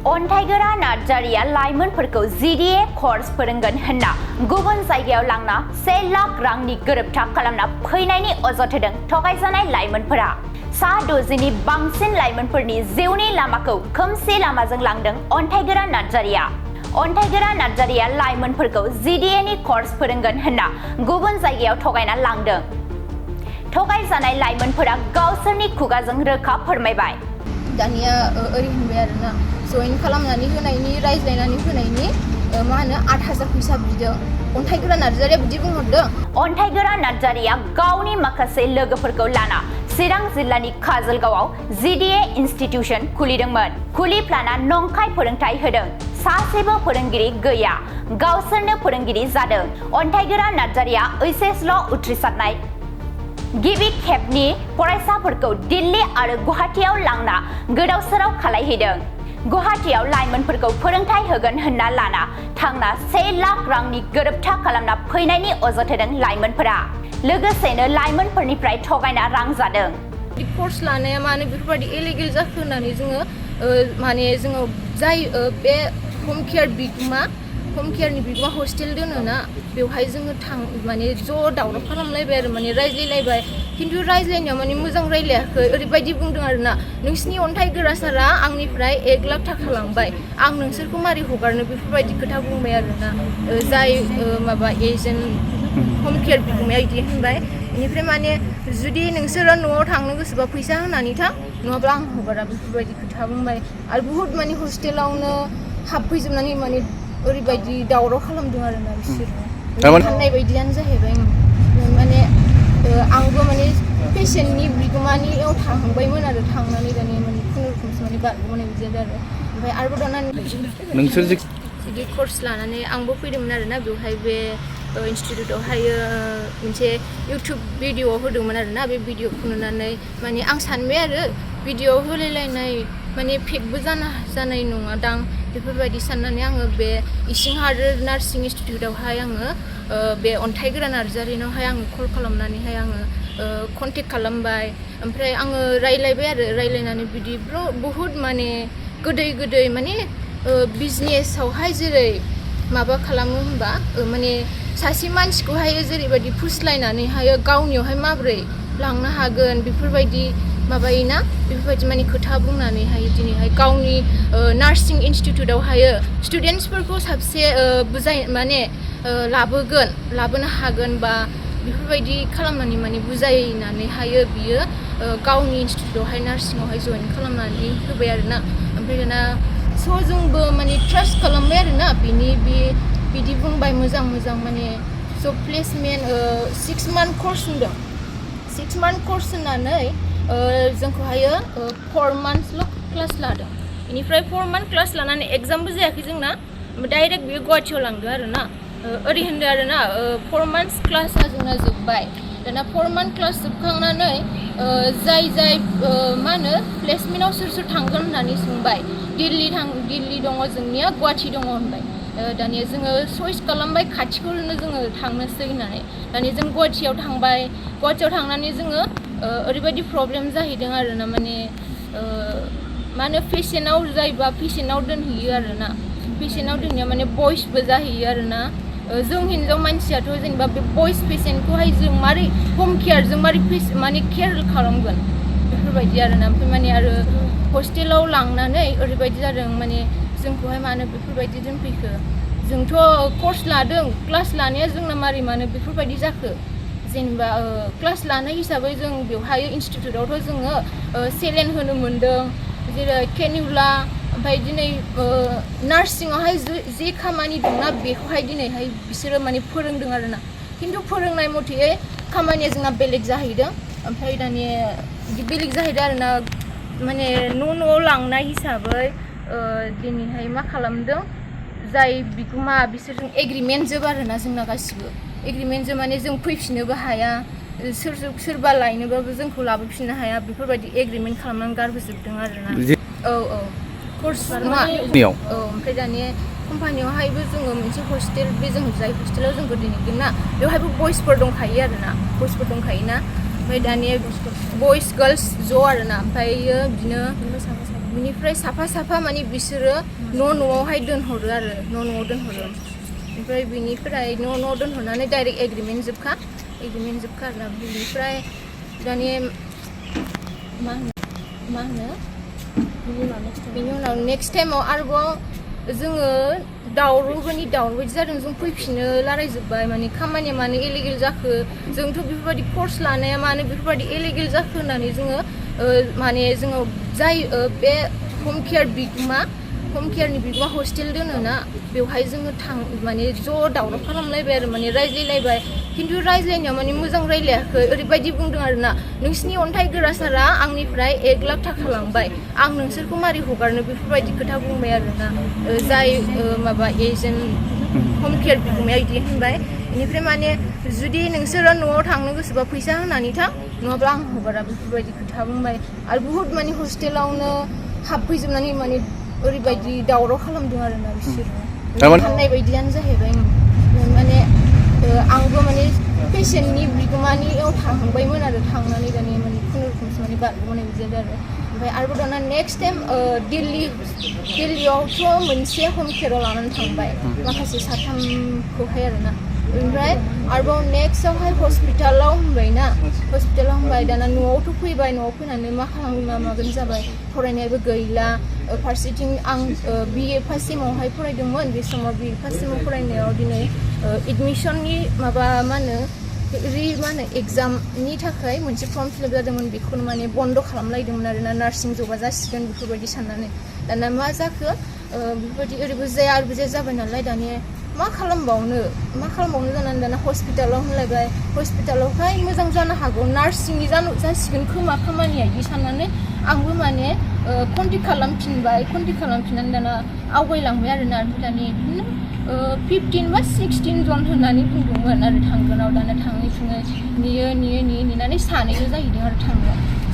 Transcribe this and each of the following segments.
अन्थाइगोरा नार्जारिया लाइमोनफोरखौ GDA course फोरोंगोन होनना गुबुन जायगायाव लांना 1 लाख रांनि गोरोबथा खालामना फैनायनि अजद होदों थगायजानाय लाइमोनफोरा। सा 60नि बांसिन लाइमोनफोरनि जिउनि लामाखौ खोमसि लामाजों लांदों अन्थाइगोरा नार्जारिया। अन्थाइगोरा नार्जारिया लाइमोनफोरखौ GDA नि कर्स फोरोंगोन होनना गुबुन जायगायाव थगायना लांदों। थगायजानाय लाइमोनफोरा गावसोरनि खुगाजों रोखा फोरमायबाय। दानिया ओरै होनबाय आरोना जइन खालामनानै होनायनि रायज्लायनानै होनायनि मा होनो 8,000 फैसा बिदों। अन्थाइगोरा नार्जारिया बिदि बुंहरदों। अन्थाइगोरा नार्जारिया गावनि माखासे लोगोफोरखौ लाना चिरां जिल्लानि काजलगावआव GDA इनस्टिट्यूशन खुलिदोंमोन। खुलिफ्लाना नंखाय फोरोंथाय होदों। सासेबो फोरोंगिरि गैया, गावसोरनो फोरोंगिरि जादों। अन्थाइगोरा नार्जारिया HSL उथ्रिसारनाय गिबि खेबनि फरायसाफोरखौ दिल्ली आरो गुवाहाटीआव लांना गोदाव-सोराव खालायहैदों। गुवाहाटीआव लाइमोनफोरखौ फोरोंथाय होगोन होनना लाना थांना 1 लाख रांनि गोरोबथा खालामना फैनायनि अजद होदों लाइमोनफोरा। लोगोसेनो लाइमोनफोरनिफ्राय थगायना रां जादों। कर्स लानाया माने बेफोरबायदि इलिगेल जाखो होननानै जोङो माने जोङो जाय बे हम केयारनि बिगोमा हस्टेल दोनोना बेवहाय जोङो माने ज' दावराव खालामलायबाय आरो माने रायज्लायलायबाय। खिन्थु रायज्लायनायाव माने मोजां रायज्लायाखै। ओरैबायदि बुंदों आरोना नोंसिनि अन्थाइगोरा सारा आंनिफ्राय 1 लाख थाखा लांबाय, आं नोंसोरखौ मारै हगारनो बेफोरबायदि खोथा बुंबाय आरोना जाय माबा एजेन्ट हम केयार बिगोमाया बिदि होनबाय। बेनिफ्राय माने जुदि नोंसोरो न'आव थांनो गोसोबा फैसा होनानै थां, नङाब्ला आं हगारा बेफोरबायदि खोथा बुंबाय। आरो बुहुत माने हस्टेलावनो हाबफैजोबनानै माने ओरैबायदि दावराव खालामदों आरोना बिसोरो फाननाय बायदियानो जाहैबाय। माने आंबो माने पेसेन्टनि बिगोमानियाव थांबायमोन आरो थांनानै दानिया माने खुनुरुखुमसो माने बारग'नाय बिदि जादों आरो। ओमफ्राय आरोबाव दाना नोंसोर बिदि कर्स लानानै आंबो फैदोंमोन आरोना बेवहाय बे इनस्टिट्यूटआवहायो मोनसे इउटुब भिडिअ होदोंमोन आरोना। बे भिडिअखौ नुनानै माने आं सानबाय आरो भिडिअ होलायलायनाय माने फेकबो जानाय नङा दां बेफोरबायदि साननानै आङो बे इसिंहार नार्सिं इनस्टिट्यूटआवहाय आङो बे अन्थाइगोरा नार्जारिनावहाय आङो कल खालामनानैहाय आङो कन्टेक्ट खालामबाय। ओमफ्राय आङो रायलायबाय आरो रायलायनानै बिदि बुहुत माने गोदै माने बिजनेसावहाय जेरै माबा खालामो होनबा माने सासे मानसिखौहाय जेरैबायदि फुस्लायनानैहाय गावनियावहाय माबोरै लांनो हागोन बेफोरबायदि माबायोना बेफोरबायदि माने खोथा बुंनानैहाय दिनैहाय गावनि नार्सिं इनस्टिट्यूटआवहाय स्टुडेन्टसफोरखौ साबसे माने लाबोनो हागोन बा बेफोरबायदि खालामनानै माने बुजायनानैहाय बियो गावनि इनस्टिट्यूटआवहाय नार्सिंआवहाय जइन खालामनानै होबाय आरोना। ओमफ्राय दाना स' जोंबो माने ट्रास्ट खालामबाय आरोना बिदि बुंबाय मोजां माने स' प्लेसमेन्ट 6 मान्थ कर्स होनदों। 6 मान्थ कर्स होननानै जोंखौहायो 4 मान्थसल' क्लास लादों। बेनिफ्राय 4 मान्थ क्लास लानानै एग्जामबो जायाखै जोंना, डाइरेक्ट बियो गुवाहाटीयाव लांदों आरोना। ओरै होनदों आरोना 4 मान्थस क्लासआ जोंना जोब्बाय। दाना 4 मान्थ क्लास जोबखांनानै जाय मा होनो प्लेसमेन्टआव सोर थांगोन होननानै सोंबाय। दिल्ली दङ जोंनिया, गुवाहाटी दङ होनबाय। दानिया जोङो चइस खालामबाय खाथिखौनो जोङो थांनोसै होननानै। दानिया जों गुवाहाटीयाव थांबाय। गुवाहाटीयाव थांनानै जोङो ओरैबायदि प्रब्लेम जाहैदों आरोना माने मा होनो पेसेन्टआव जायोबा पेसेन्टआव दोनहैयो आरोना। पेसेन्टआव दोननाया माने बयसबो जाहैयो आरोना। जों हिन्जाव मानसियाथ' जेनेबा बे बयस पेसेन्टखौहाय जों मारै हम केयारजों मारै माने केयार खालामगोन बेफोरबायदि आरोना। ओमफ्राय माने आरो हस्टेलाव लांनानै ओरैबायदि जादों माने जोंखौहाय मानो बेफोरबायदि दोनफैखो, जोंथ' कर्स लादों, क्लास लानाया जोंना मानो बेफोरबायदि जाखो। जेनेबा क्लास लानाय हिसाबै जों बेवहाय इनस्टिट्यूटआवथ' जोङो सेलेन होनो मोन्दों, जेरै केनिउला। ओमफ्राय दिनै नार्सिंआवहाय जे खामानि दंना बेखौहाय दिनैहाय बिसोरो माने फोरोंदों आरोना। खिन्थु फोरोंनाय मथेयै खामानिया जोंना बेलेग जाहैदों। ओमफ्राय दानिया बेलेग जाहैदों आरोना माने न'आव लांनाय हिसाबै दिनैहाय मा खालामदों जाय बिगोमा बिसोरजों एग्रिमेन्ट जोब आरोना जोंना गासिबो एग्रिमेन्ट जोब। माने जों फैफिननोबो हाया, सोरबा लायनोबाबो जोंखौ लाबोफिननो हाया बेफोरबायदि एग्रिमेन्ट खालामनानै गारबोजोबदों आरोना। औ कर्स नङा। ओमफ्राय दानिया कम्पानियावहायबो जोङो मोनसे हस्टेल, बे जों जाय हस्टेलाव जोंबो दोनहैदों ना बेवहायबो बयसफोर दंखायो आरोना, बयसफोर दंखायोना। ओमफ्राय दानिया बयस गार्लस ज' आरोना। ओमफ्रायो बिदिनो बिनिफ्राय साफा माने बिसोरो न'आवहाय दोनहरो आरो न'आव दोनहरो ओमफ्राय बिनिफ्राय न' दोनहरनानै डाइरेक्ट एग्रिमेन्ट जोबखा आरोना बिनिफ्राय दानि मा होनो बिनि उनाव नेक्स्ट टाइमाव आरोबाव जोङो दावराव बायदि जादों जों फैफिनो रायलायजोब्बाय माने खामानिया मानो इलिगेल जाखो जोंथ' बेफोरबायदि कर्स लानाया मानो बेफोरबायदि इलिगेल जाखो होननानै जोङो माने जोङो जाय बे हम केयारनि बिगोमा हस्टेल दोनोना बेवहाय जोङो माने ज' दावराव खालामलायबाय आरो माने रायज्लायलायबाय खिन्थु रायज्लायनायाव माने मोजां रायज्लायाखै ओरैबायदि बुंदों आरोना नोंसिनि अन्थाइ गोरा सारा आंनिफ्राय 1 लाख थाखा लांबाय आं नोंसोरखौ मारै हगारनो बेफोरबायदि खोथा बुंबाय आरोना जाय माबा एजेन्ट हम केयार बिगोमाया बिदि होनबाय बेनिफ्राय माने जुदि नोंसोरो न'आव थांनो गोसोबा फैसा होनानै थां नङाब्ला आं हगारा बेफोरबायदि खोथा बुंबाय आरो बुहुत माने हस्टेलावनो हाबफैजोबनानै माने ओरैबायदि दावराव खालामदों आरोना बिसोरो फाननाय बायदियानो जाहैबाय माने आंबो माने पेसेन्टनि बिगोमानियाव थांबायमोन आरो थांनानै दानि माने खुनुरुखुमसो माने बारग'नाय बिदि जादों आरो ओमफ्राय आरोबाव दाना नेक्स्ट टाइम दिल्लीयावथ' मोनसे हम केयाराव लानानै थांबाय माखासे साथामखौहाय आरोना ओमफ्राय आरोबाव नेक्स्टआवहाय हस्पिटालाव होनबाय दाना न'आवथ' फैबाय न'आव फैनानै मा खालामगोन मा मागोन जाबाय फरायनायाबो गैला फारसेथिं आं BA फार्स्ट सेमावहाय फरायदोंमोन बे समाव BA फार्स्ट सेमाव फरायनायाव दिनै एडमिसननि माबा मा होनो एग्जामनि थाखाय मोनसे फर्म फिलआप जादोंमोन बेखौनो माने बन्द' खालामलायदोंमोन आरोना नार्सिं जबा जासिगोन बेफोरबायदि साननानै दाना मा जाखो बेफोरबायदि ओरैबो जाया ओरैबो जाबाय नालाय दानिया मा खालामबावनो जानानै दाना हस्पिटालाव होनलायबाय हस्पिटालावहाय मोजां जानो हागौ नार्सिंनि जासिगोन खोमा खामानिया बिदि साननानै आंबो माने कन्टेक्ट खालामफिननानै दाना आवगायलांबाय आरोना ओमफ्राय दानि बिदिनो 15 बा 16 जन होननानै बुंदोंमोन आरो थांगोनाव दाना थाङै नेनानै सानैल' जाहैदों आरो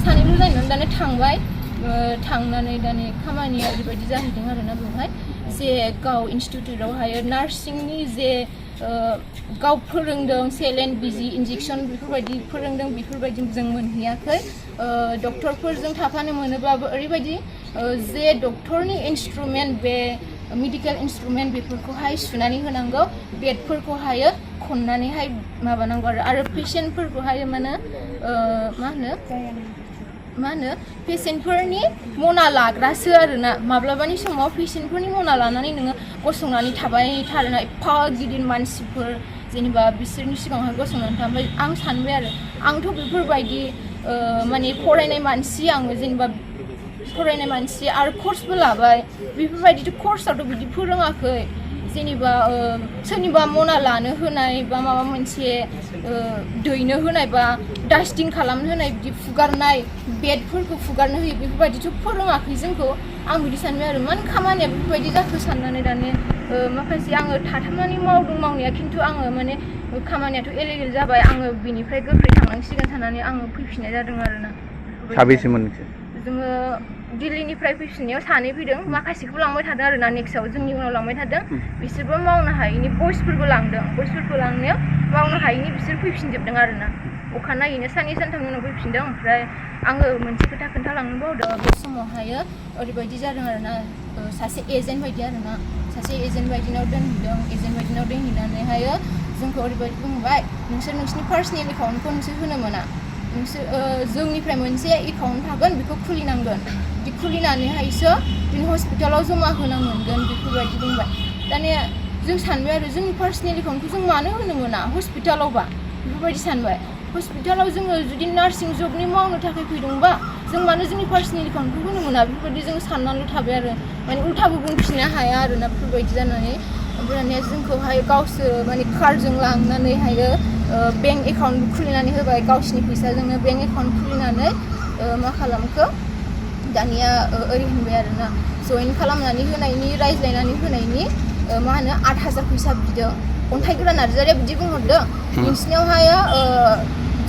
सानैल' जाहैनानै दाना थांनानै दानि खामानिया ओरैबायदि जाहैदों आरोना बेवहाय जे गाव इनस्टिटिउटआवहाय नार्सिंनि जे गाव फोरोंदों सेलेन बिजि इन्जेक्सन बेफोरबायदि फोरोंदों बेफोरबायदि जों मोनहैयाखै डक्टरफोरजों थाफानो मोनोब्लाबो ओरैबायदि जे डक्टरनि इन्सट्रुमेन्ट बे मेडिकेल इन्सट्रुमेन्ट बेफोरखौहाय सुनानै होनांगौ बेडफोरखौहाय खननानैहाय माबानांगौ आरो पेसेन्टफोरखौहाय मा होनो पेसेन्टफोरनि मना लाग्रासो आरोना माब्लाबानि समाव पेसेन्टफोरनि मना लानानै नोङो गसंनानै थाबाय थारोना एफा गिदिर मानसिफोर जेनेबा बिसोरनि सिगाङावहाय गसंनानै थाबाय आं सानबाय आरो आंथ' बेफोरबायदि माने फरायनाय मानसि आरो कर्सबो लाबाय बेफोरबायदिथ' कर्सआवथ' बिदि फोरोङाखै जेनेबा सोरनिबा मना लानो होनाय बा माबा मोनसे दैनो होनाय बा डास्टिं खालामनो होनाय बिदि फुगारनाय बेडफोरखौ फुगारनो होयो बेफोरबायदिथ' फोरोङाखै जोंखौ आं बिदि सानबाय आरो मानो खामानिया बेफोरबायदि जाखो साननानै दानि माखासे आङो थाथामनानै मावनाया खिन्थु आङो माने खामानियाथ' इलिगेल जाबाय आङो बिनिफ्राय गोख्रै थांनांसिगोन साननानै आङो फैफिननाय जादों आरोना साबेसेमोन जोङो दिल्लीनिफ्राय फैफिननायाव सानै फैदों माखासेखौ लांबाय थादों आरोना नेक्स्टआव जोंनि उनाव लांबाय थादों बिसोरबो मावनो हायैनि बयसफोरबो लांनायाव मावनो हायैनि बिसोर फैफिनजोबदों आरोना अखानायैनो साननै सानथामनि उनाव फैफिनदों ओमफ्राय आङो मोनसे खोथा खोन्थालांनो बावदों बे समावहाय ओरैबायदि जादों आरोना सासे एजेन्ट बायदिनाव दोनहैनानैहाय जोंखौ ओरैबायदि बुंबाय नोंसिनि पार्सनेल एकाउन्टखौ नोंसोर होनो मोना जोंनिफ्राय मोनसे एकाउन्ट थागोन बेखौ खुलिनांगोन बिदि खुलिनानैहायसो जों हस्पिटालाव जमा होनो मोनगोन बेफोरबायदि बुंबाय दानिया जों सानबाय आरो जोंनि पार्सनेल एकाउन्टखौ जों मानो होनो मोना हस्पिटालावबा बेफोरबायदि सानबाय हस्पिटालाव जोङो जुदि नार्सिं जबनि मावनो थाखाय फैदोंबा जों मानो जोंनि पार्सनेल एकाउन्टखौ होनो मोना बेफोरबायदि जों साननानैल' थाबाय आरो माने उल्थाबो बुंफिननो हाया आरोना बेफोरबायदि जानानै ओमफ्राय दानिया जोंखौहाय गावसोर माने कारजों लांनानैहाय बेंक एकाउन्ट खुलिनानै होबाय गावसिनि फैसाजोंनो बेंक एकाउन्ट खुलिनानै मा खालामखो दानिया ओरै होनबाय आरोना जइन खालामनानै होनायनि रायज्लायनानै होनायनि मा होनो 8,000 फैसा बिदों अन्थाइ गोरा नार्जारिया बिदि बुंहरदों नोंसिनियावहाय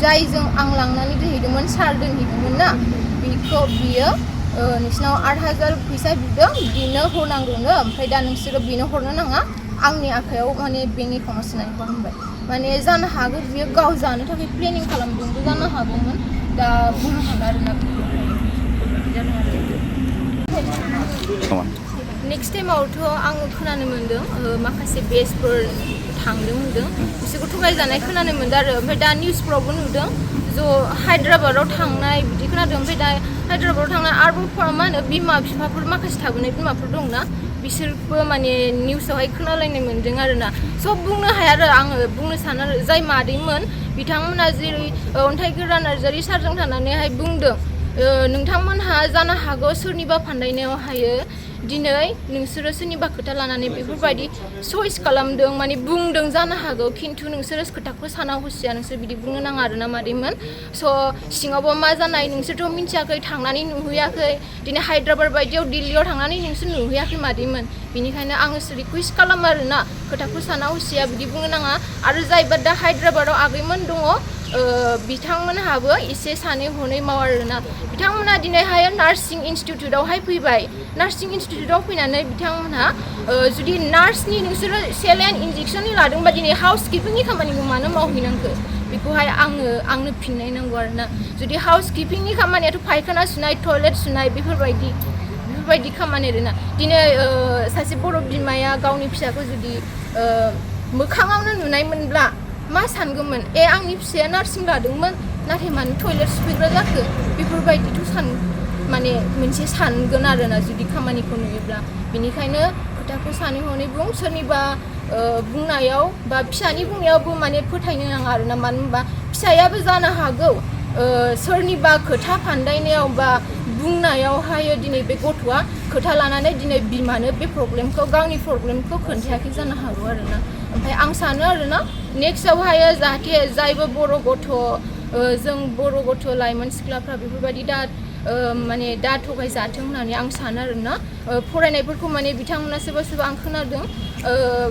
जायजों आं लांनानै दोनहैदोंमोन सार दोनहैदोंमोन ना बियो नोंसिनाव 8,000 फैसा बिदों बिनो हरनांगौनो ओमफ्राय दा नोंसोरो बिनो हरनो नाङा आंनि आखायाव माने बेंक एकाउन्टाव सोनानै होनबाय माने जानो हागौ बियो गाव जानो थाखाय प्लेनिं खालामदोंबो जानो हागौमोन दा बुंनो हाला आरोना नेक्स्ट टाइमावथ' आङो खोनानो मोन्दों माखासे बेचफोर थांदों होनदों बिसोरखौ थगायजानाय खोनानो मोन्दों आरो ओमफ्राय दा निउसफ्रावबो नुदों ज' हायद्राबादाव थांनाय बिदि खोनादों ओमफ्राय दा हायद्राबादाव थांनाय आरोबाव मा होनो बिमा बिफाफोर माखासे थाबोनाय बिमाफोर दंना बिसोरबो माने निउसावहाय खोनालायनाय मोन्दों आरोना स' बुंनो हाया आरो आङो बुंनो सानो आरो जाय मादैमोन बिथांमोना जेरै अन्थाइगोरा नार्जारि सारजों थानानैहाय बुंदों नोंथांमोनहा जानो हागौ सोरनिबा फान्दायनायावहायो दिनै नोंसोरो सोरनिबा खोथा लानानै बेफोरबायदि चइस खालामदों माने बुंदों जानो हागौ खिन्थु नोंसोरो खोथाखौ साना हसिया नोंसोर बिदि बुंनो नाङा आरोना मादैमोन स' सिङावबो मा जानाय नोंसोरथ' मिन्थियाखै थांनानै नुहैयाखै दिनै हायद्राबाद बायदियाव दिल्लीयाव थांनानै नोंसोर नुहैयाखै मादैमोन बेनिखायनो आङो रिकुवेस्ट खालामो आरोना खोथाखौ साना हसिया बिदि बुंनो नाङा आरो जायबा दा हायद्राबादाव आगैमोन दङ बिथांमोनहाबो एसे सानै हनै माव आरोना बिथांमोना दिनैहाय नार्सिं इनस्टिटिउटआवहाय फैबाय नार्सिं इनस्टिटिउटआव फैनानै बिथांमोनहा जुदि नार्सनि नोंसोरो सेलाइन इन्जेक्सननि लादोंबा दिनै हाउस किपिंनि खामानिखौ मानो मावहैनांगौ बेखौहाय आंनो फिननाय नांगौ आरोना जुदि हाउस किपिंनि खामानियाथ' फायखाना सुनाय टयलेट सुनाय बेफोरबायदि खामानि आरोना दिनै सासे बर' बिमाया गावनि फिसाखौ जुदि मोखाङावनो नुनायमोनब्ला मा सानगौमोन आंनि फिसाया नार्सिं लादोंमोन नाथाय मानो टयलेट सुफैग्रा जाखो बेफोरबायदिथ' माने मोनसे सानगोन आरोना जुदि खामानिखौ नुयोब्ला बेनिखायनो खोथाखौ सानै हनै बुं सोरनिबा बुंनायाव बा फिसानि बुंनायावबो माने फोथायनो नाङा आरोना मानो होनबा फिसायाबो जानो हागौ सोरनिबा खोथा फान्दायनायाव बा बुंनायावहाय दिनै बे गथ'आ खोथा लानानै दिनै बिमानो बे प्रब्लेमखौ गावनि प्रब्लेमखौ खोन्थायाखै जानो हागौ आरोना ओमफ्राय आं सानो आरोना नेक्स्टआवहाय जाहाथे जायबो बर' गथ' जों बर' गथ' लाइमोन सिख्लाफ्रा बेफोरबायदि माने दा थगायजाथों होननानै आं सानो आरोना फरायनायफोरखौ माने बिथांमोना सोरबा आं खोनादों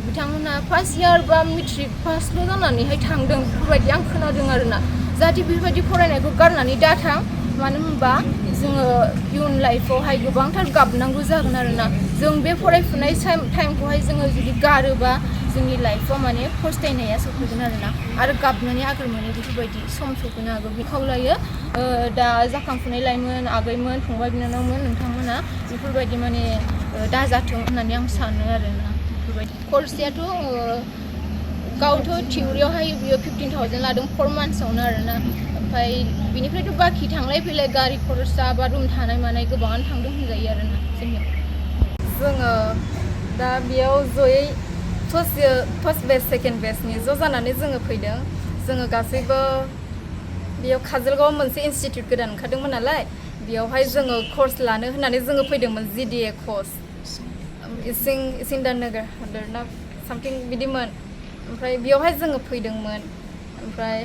बिथांमोना फार्स्ट इयार बा मेट्रिक पासल' जानानैहाय थांदों बेफोरबायदि आं खोनादों आरोना जाहाथे बेफोरबायदि फरायनायखौ गारनानै दाथां मानो होनबा जोङो इयुन लाइफआवहाय गोबांथार गाबनांगौ जागोन आरोना जों बे फरायफुनाय टाइमखौहाय जोङो जुदि गारोबा जोंनि लाइफआव माने फस्थायनाया सफैगोन आरोना आरो गाबनानै आगोर मोनो बेफोरबायदि सम सफैनो हागौ बे खावलायो दा जाखांफुनाय लाइमोन आगैमोन फंबाय बिनानावमोन नोंथांमोना बेफोरबायदि माने दाजाथों होननानै आं सानो आरोना बेफोरबायदि कर्सयाथ' गावथ' थिउरियावहाय बियो 15,000 लादों 4 मान्थ्सआवनो आरोना ओमफ्राय बिनिफ्रायथ' बाखि थांलाय फैलाय गारि खरसा बा रुम थानाय मानाय गोबाङानो थांदों होनजायो आरोना जोङो दा बेयाव जयै फार्स्ट बेच सेकेन्ड बेचनि ज' जानानै जोङो फैदों जोङो गासैबो बेयाव काजलगावआव मोनसे इनस्टिटिउट गोदान ओंखारदोंमोन नालाय बेयावहाय जोङो कर्स लानो होननानै जोङो फैदोंमोन GDA कर्स इसिंदानगर हादोरना सामथिं बिदिमोन ओमफ्राय बेयावहाय जोङो फैदोंमोन ओमफ्राय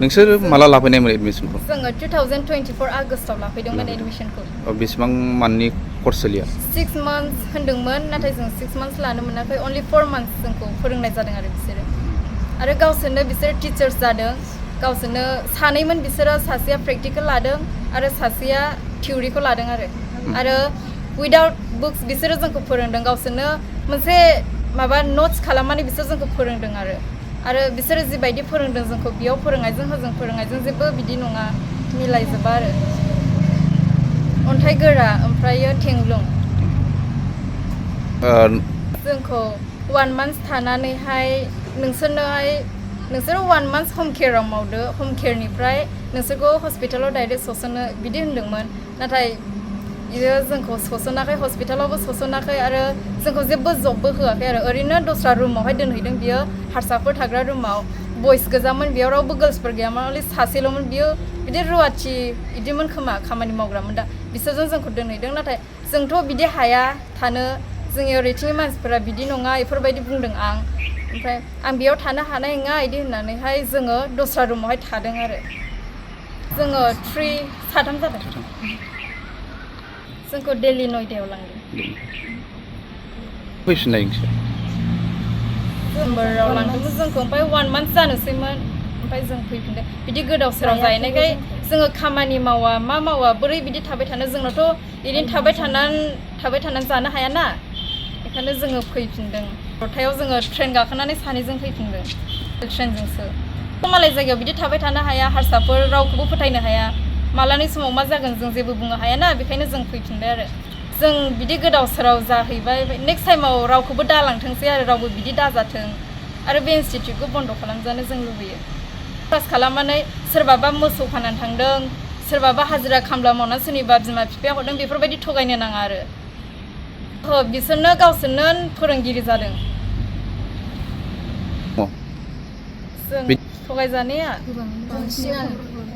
नोंसोर माला लाफैनायमोन एडमिसनखौ जोङो 2024 आगस्टआव लाफैदोंमोन एडमिसनखौ बेसेबां मान्थनि कर्स सोलिया 6 मान्थ्स होन्दोंमोन नाथाय जों 6 मान्थ्स लानो मोनाखै अनलि 4 मान्थ्स जोंखौ फोरोंनाय जादों आरो बिसोरो आरो गावसोरनो बिसोर टिचार्स जादों गावसोरनो सानैमोन बिसोरो सासेया प्रेक्टिकेल लादों आरो सासेया थिउरिखौ लादों आरो उइदाउट बुक्स बिसोरो जोंखौ फोरोंदों गावसोरनो मोनसे माबा नट्स खालामनानै बिसोर जोंखौ फोरोंदों आरो बिसोरो जिबायदि फोरोंदों जोंखौ बेयाव फोरोंनायजों हजों फोरोंनायजों जेबो बिदि नङा मिलायजोबा आरो अन्थाइ गोरा ओमफ्रायो थेंग्लुं जोंखौ 1 मान्थ थानानैहाय नोंसोरो 1 मान्थ हम केयाराव मावदो हम केयारनिफ्राय नोंसोरखौ हस्पिटालाव डाइरेक्ट सोस'नो बिदि होन्दोंमोन नाथाय बियो जोंखौ सोस'नाखै हस्पिटालावबो सोस'नाखै आरो जोंखौ जेबो जबबो होआखै आरो ओरैनो दस्रा रुमावहाय दोनहैदों बियो हारसाफोर थाग्रा रुमाव बयस गोजामोन बेयाव रावबो गार्ल्सफोर गैयामोन अनलि सासेल'मोन बियो बिदि रुवाथि बिदिमोन खोमा खामानि मावग्रामोन दा बिसोरजों जोंखौ दोनहैदों नाथाय जोंथ' बिदि हाया थानो जोंनि ओरैथिंनि मानसिफोरा बिदि नङा बेफोरबायदि बुंदों आं ओमफ्राय आं बेयाव थानो हानाय नङा बिदि होननानैहाय जोङो दस्रा रुमावहाय थादों आरो जोङो साथाम जादों जोंखौ दिल्ली नयदायाव लांदों फैफिननाय नोंसोर दिसेम्बराव लांदोंमोन जोंखौ ओमफ्राय 1 मान्थ जानोसैमोन ओमफ्राय जों फैफिनदों बिदि गोदाव सोराव जाहैनायखाय जोङो खामानि मावा मा मावा बोरै बिदि थाबाय थानो जोंनावथ' बिदिनो थाबाय थानानै जानो हायाना बेखायनो जोङो फैफिनदों रथायाव जोङो ट्रेन गाखोनानै सानैजों फैफिनदों ट्रेनजोंसो मालाय जायगायाव बिदि थाबाय थानो हाया हारसाफोर रावखौबो फोथायनो हाया मालानि समाव मा जागोन जों जेबो बुंनो हायाना बेखायनो जों फैफिनबाय आरो जों बिदि गोदाव सोराव जाहैबाय नेक्स्ट टाइमाव रावखौबो दालांथोंसै आरो रावबो बिदि दाजाथों आरो बे इनस्टिट्युटखौ बन्द खालामजानो जों लुबैयो क्लास खालामनानै सोरबाबा मोसौ फाननानै थांदों सोरबाबा हाजिरा खामला मावनानै सोरनिबा बिमा बिफाया हरदों बेफोरबायदि थगायनो नाङा आरो बिसोरनो गावसोरनो फोरोंगिरि जादों जों थगायजानाया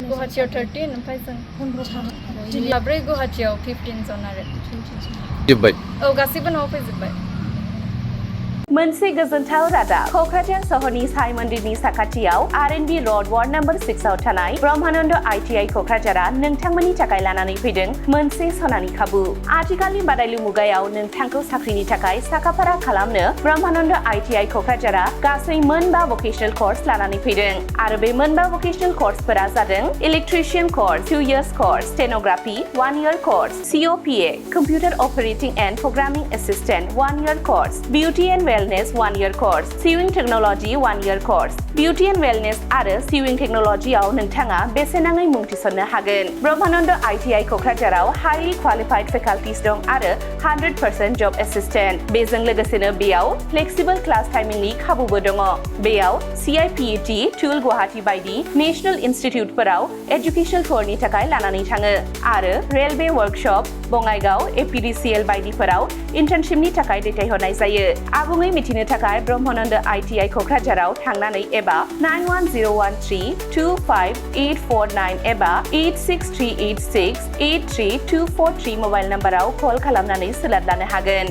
गुवाहाटियाव 13 ओमफ्राय जों 4 गुवाहाटियाव 15 जन आरो जोब्बाय औ गासैबो न'आव फैजोब्बाय मोनसे गोजोनथाव रादाब क'क्राझार सहरनि साई मन्दिरनि साखाथियाव R&B र'ड वार्ड नम्बर 6 आव थानाय ब्रह्मानन्द ITI क'क्राझारा नोंथांमोननि थाखाय लानानै फैदों मोनसे सनानि खाबु आथिखालनि बादायलु मुगायाव नोंथांखौ साख्रिनि थाखाय साखाफारा खालामनो ब्रह्मानन्द ITI क'क्राझारा गासै मोनबा भकेशनेल कर्स लानानै फैदों आरो बे मोनबा भकेशनेल कर्सफोरा जादों electrician course 2 years course stenography 1 year course COPA computer operating and programming assistant 1 year course beauty and wellness 1 year course, sewing technology 1 year course. Beauty and wellness आरो sewing technology आव नोंथाङा बेसेनाङै मुं थिसननो हागोन। ब्रह्मानन्द ITI क'क्राझाराव highly qualified faculties दं आरो 100% job assistant। बेजों लोगोसेनो बेयाव flexible class timingनि खाबुबो दङ। बेयाव CIPET, टुल गुवाहाटी बायदि नेशनेल इनस्टिट्युटफोराव एजुकेशनेल टुरनि थाखाय लानानै थाङो आरो रेलवे वर्कशप, बङाइगाव, APDCL बायदिफोराव इन्टार्नशिपनि थाखाय दैथायहरनाय जायो। आबुङै मिथिनो थाखाय ब्रह्मानन्द ITI क'क्राझाराव थांनानै एबा 9101325849 एबा 86386 83243 मबाइल नाम्बाराव कल खालामनानै सोलाद लानो हागोन।